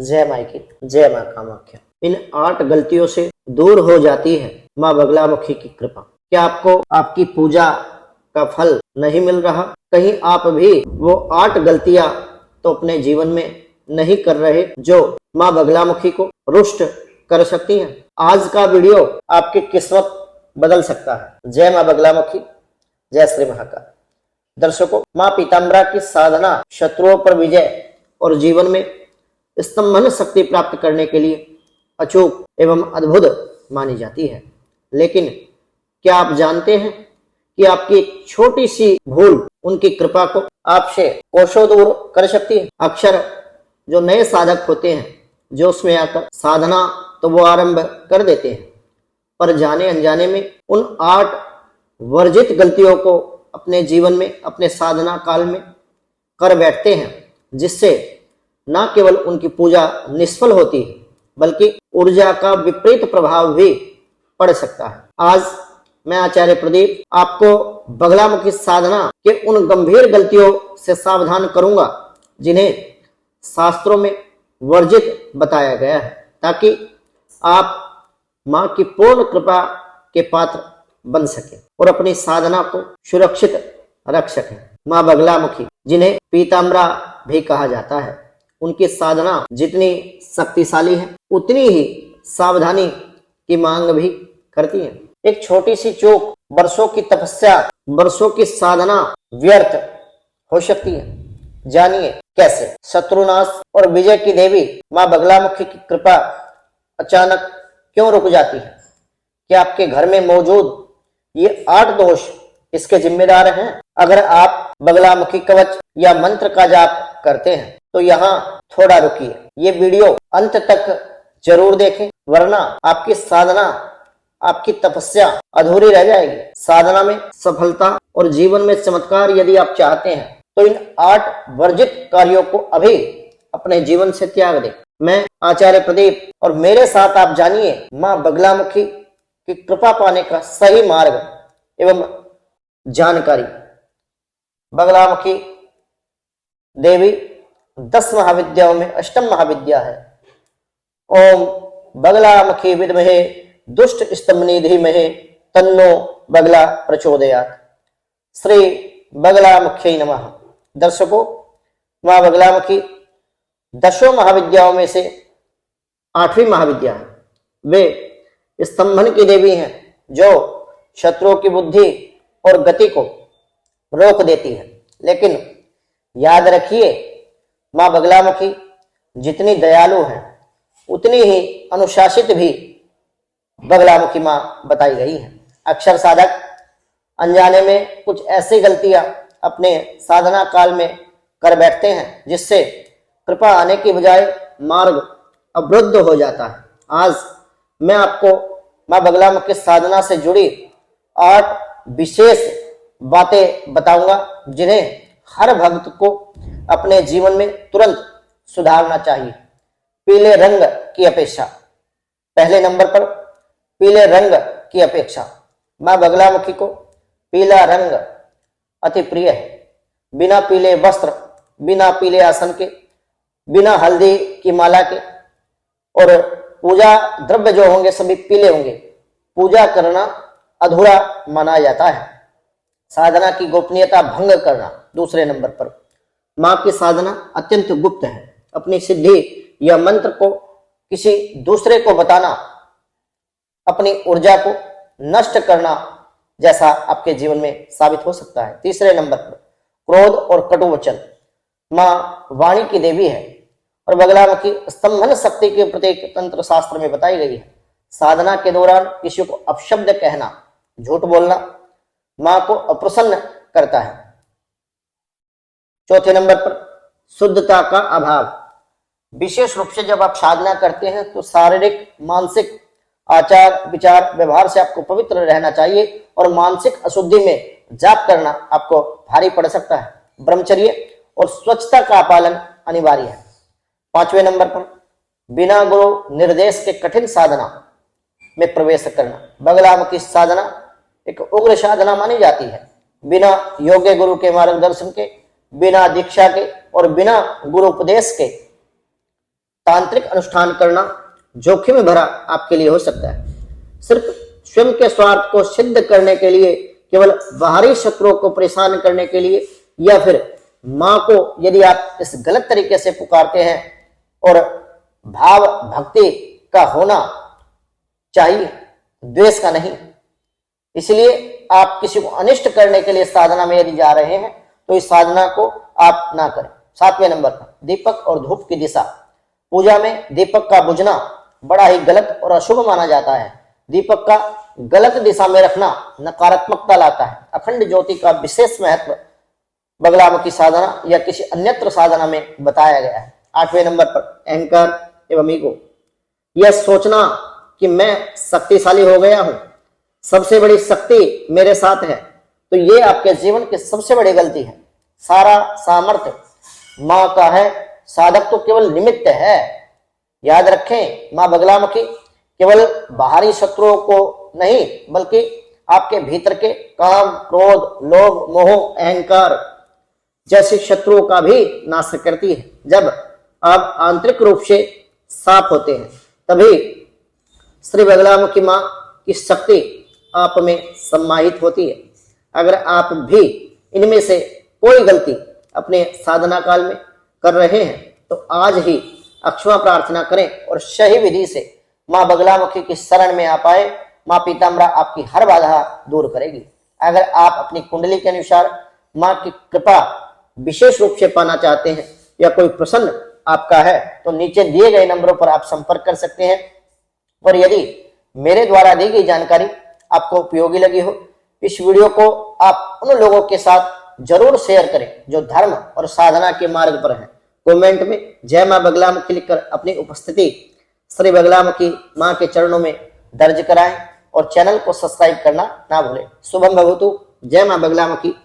जय माई की जय माँ कामाख्या। इन 8 गलतियों से दूर हो जाती है माँ बगलामुखी की कृपा। क्या आपको आपकी पूजा का फल नहीं मिल रहा? कहीं आप भी वो 8 गलतियां तो अपने जीवन में नहीं कर रहे जो माँ बगलामुखी को रुष्ट कर सकती हैं? आज का वीडियो आपकी किस्मत बदल सकता है। जय माँ बगलामुखी, जय श्री महाकाल। दर्शकों, माँ पीताम्बरा की साधना शत्रुओं पर विजय और जीवन में स्तंभन शक्ति प्राप्त करने के लिए अचूक एवं अद्भुत मानी जाती है। लेकिन क्या आप जानते हैं कि आपकी एक छोटी सी भूल उनकी कृपा को आपसे कोसों दूर कर सकती है? अक्सर जो नए साधक होते हैं, जो उसमें आकर साधना तो वो आरंभ कर देते हैं, पर जाने अनजाने में उन 8 वर्जित गलतियों को अपने जीवन में, अपने साधना काल में कर बैठते हैं, जिससे न केवल उनकी पूजा निष्फल होती है बल्कि ऊर्जा का विपरीत प्रभाव भी पड़ सकता है। आज मैं आचार्य प्रदीप आपको बगलामुखी साधना के उन गंभीर गलतियों से सावधान करूंगा जिन्हें शास्त्रों में वर्जित बताया गया है, ताकि आप मां की पूर्ण कृपा के पात्र बन सके और अपनी साधना को सुरक्षित रख सके। मां बगलामुखी, जिन्हें पीताम्बरा भी कहा जाता है, उनकी साधना जितनी शक्तिशाली है उतनी ही सावधानी की मांग भी करती है। एक छोटी सी चूक वर्षों की तपस्या, वर्षों की साधना व्यर्थ हो सकती है। जानिए कैसे। शत्रुनाश और विजय की देवी मां बगलामुखी की कृपा अचानक क्यों रुक जाती है? क्या आपके घर में मौजूद ये 8 दोष इसके जिम्मेदार हैं? अगर आप बगलामुखी कवच या मंत्र का जाप करते हैं तो यहाँ थोड़ा रुकिए, ये वीडियो अंत तक जरूर देखें, वरना आपकी साधना, आपकी तपस्या अधूरी रह जाएगी। साधना में सफलता और जीवन में चमत्कार यदि आप चाहते हैं तो इन 8 वर्जित कार्यों को अभी अपने जीवन से त्याग दें। मैं आचार्य प्रदीप और मेरे साथ आप जानिए मां बगलामुखी की कृपा पाने का सही मार्ग एवं जानकारी। बगलामुखी देवी 10 महाविद्याओं में अष्टम महाविद्या है। ओम बगलामुखी विद्महे दुष्ट स्तंभनी धीमहि तन्नो बगला प्रचोदयात्। श्री बगलामुखी नमः। दर्शकों, मां बगलामुखी 10 महाविद्याओं में से 8वीं महाविद्या है। वे स्तंभन की देवी हैं, जो शत्रुओं की बुद्धि और गति को रोक देती है। लेकिन याद रखिए, मां बगलामुखी जितनी दयालु है उतनी ही अनुशासित भी बगलामुखी मां बताई गई है। अक्सर साधक अनजाने में कुछ ऐसी गलतियां अपने साधना काल में कर बैठते हैं जिससे कृपा आने की बजाय मार्ग अवरुद्ध हो जाता है। आज मैं आपको मां बगलामुखी साधना से जुड़ी 8 विशेष बातें बताऊंगा जिन्हें हर भक्त को अपने जीवन में तुरंत सुधारना चाहिए। पीले रंग की अपेक्षा। पहले नंबर पर पीले रंग की अपेक्षा। मां बगलामुखी को पीला रंग अति प्रिय है। बिना पीले वस्त्र, बिना पीले आसन के, बिना हल्दी की माला के और पूजा द्रव्य जो होंगे सभी पीले होंगे, पूजा करना अधूरा माना जाता है। साधना की गोपनीयता भंग करना दूसरे नंबर पर। मां की साधना अत्यंत गुप्त है। अपनी सिद्धि या मंत्र को किसी दूसरे को बताना अपनी ऊर्जा को नष्ट करना जैसा आपके जीवन में साबित हो सकता है। तीसरे नंबर पर क्रोध और कटु वचन। मां वाणी की देवी है और बगलामुखी स्तंभन शक्ति के प्रतीक तंत्र शास्त्र में बताई गई है। साधना के दौरान किसी को अपशब्द कहना, झूठ बोलना मां को अप्रसन्न करता है। चौथे नंबर पर शुद्धता का अभाव। विशेष रूप से जब आप साधना करते हैं तो शारीरिक, मानसिक आचार विचार व्यवहार से आपको पवित्र रहना चाहिए और मानसिक अशुद्धि में जाप करना आपको भारी पड़ सकता है। ब्रह्मचर्य और स्वच्छता का पालन अनिवार्य है। 5वें नंबर पर बिना गुरु निर्देश के कठिन साधना में प्रवेश करना। बगलामुखी साधना एक उग्र साधना मानी जाती है। बिना योग्य गुरु के मार्गदर्शन के, बिना दीक्षा के और बिना गुरु उपदेश के तांत्रिक अनुष्ठान करना जोखिम भरा आपके लिए हो सकता है। सिर्फ स्वयं के स्वार्थ को सिद्ध करने के लिए, केवल बाहरी शत्रुओं को परेशान करने के लिए, या फिर मां को यदि आप इस गलत तरीके से पुकारते हैं और भाव भक्ति का होना चाहिए, द्वेष का नहीं। इसलिए आप किसी को अनिष्ट करने के लिए साधना में यदि जा रहे हैं तो इस साधना को आप ना करें। 7वें नंबर पर दीपक और धूप की दिशा। पूजा में दीपक का बुझना बड़ा ही गलत और अशुभ माना जाता है। दीपक का गलत दिशा में रखना नकारात्मकता लाता है। अखंड ज्योति का विशेष महत्व बगलामुखी साधना या किसी अन्यत्र साधना में बताया गया है। 8वें नंबर पर अहंकार एवं ईगो। यह सोचना कि मैं शक्तिशाली हो गया हूं, सबसे बड़ी शक्ति मेरे साथ है, तो ये आपके जीवन की सबसे बड़ी गलती है। सारा सामर्थ्य मां का है, साधक तो केवल निमित्त है। याद रखें, मां बगलामुखी केवल बाहरी शत्रुओं को नहीं बल्कि आपके भीतर के काम, क्रोध, लोभ, मोह, अहंकार जैसे शत्रुओं का भी नाश करती है। जब आप आंतरिक रूप से साफ होते हैं तभी श्री बगलामुखी मां की शक्ति आप में सम्माहित होती है। अगर आप भी इनमें से कोई गलती अपने साधना काल में कर रहे हैं तो आज ही अक्षमा प्रार्थना करें और सही विधि से मां बगलामुखी की शरण में आ पाए। मां पीताम्बरा आपकी हर बाधा दूर करेगी। अगर आप अपनी कुंडली के अनुसार मां की कृपा विशेष रूप से पाना चाहते हैं या कोई प्रश्न आपका है तो नीचे दिए गए नंबरों पर आप संपर्क कर सकते हैं। और यदि मेरे द्वारा दी गई जानकारी आपको उपयोगी लगी हो, इस वीडियो को आप उन लोगों के साथ जरूर शेयर करें जो धर्म और साधना के मार्ग पर हैं। कमेंट में जय मां बगलामुखी लिखकर अपनी उपस्थिति श्री बगलामुखी मां के चरणों में दर्ज कराएं और चैनल को सब्सक्राइब करना ना भूलें। शुभम भवतु। जय मां बगलामुखी।